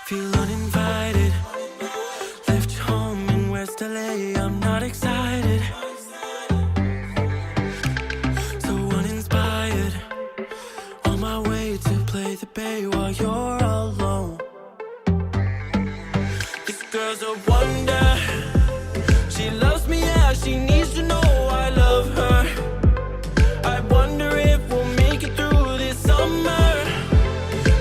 Feel uninvited. Left home in West LA, I'm not excited. So uninspired. On my way to play the bay while you're alone. This girl's a wonder. She loves me, yeah, she needs to know I love her. I wonder if we'll make it through this summer.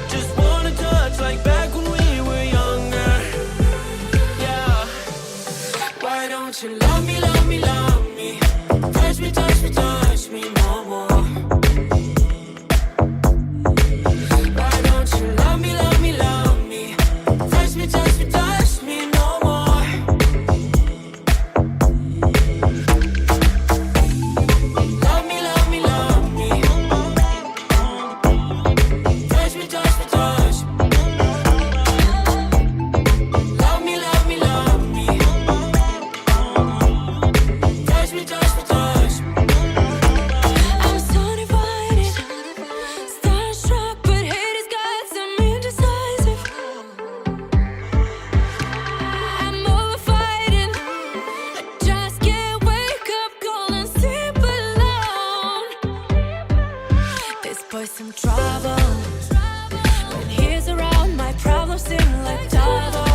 Just wanna touch like back when we were younger. Yeah. Why don't you love me, love me, love me? Touch me, touch me, touch me no more. Why don't you love me, love me, love me? Touch me, touch me, touch me no more. Love me, love me, love me. Touch me, touch me, touch me. Love me, love me, love me. Touch me, touch me, touch me. I'm so divided, starstruck, but hate has got some indecisive. I'm over fighting, I just can't wake up cold and sleep alone. This boy's some trouble. When he's around, my problems seem like double.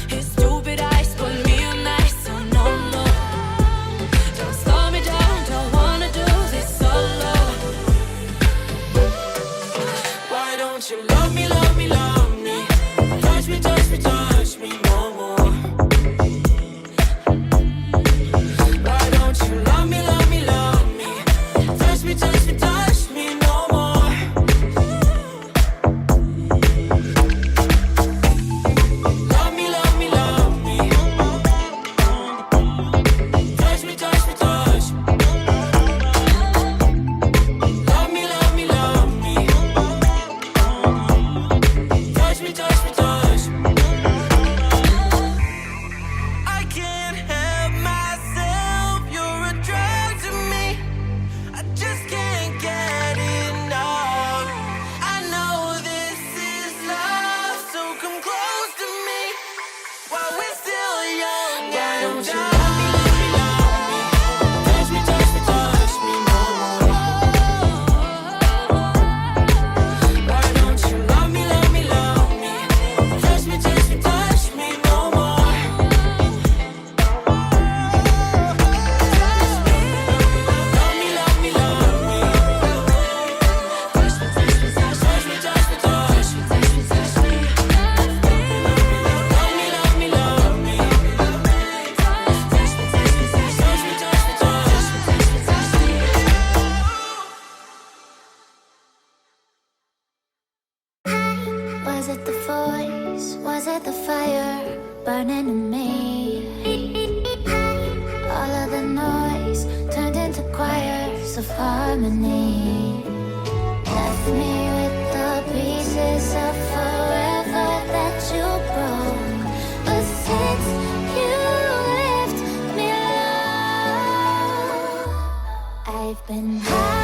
His stupid eyes put me on ice, so no, no. Don't slow me down, don't wanna do this solo. Why don't you love me, love me, love me? Touch me, touch me, touch me no more. Why don't you love me, love me, love me? Touch me, touch me, touch me no more. Love me, love me, love me. Touch me, touch me, touch me. Love me, love me, love me. Touch me, touch me, touch me. I can't help myself, you're a drug to me. I just can't get enough. I know this is love, so come close to me while we're still young. Why don't you love me, love me, love me? Touch me, touch me, touch me no more. Why don't you love me, love me, love me? Touch me, touch me, touch me no more. Love me, love me, love me. Touch me, touch me, touch me, touch me, touch me, touch me, touch me. Love me, love me, love me. Touch me, touch me, touch me, touch me, touch me, touch me, touch me, touch me. Was it the voice? Was it the fire burning in me? All of the noise turned into choirs of harmony. Left me with the pieces of forever that you broke. But since you left me alone, I've been high.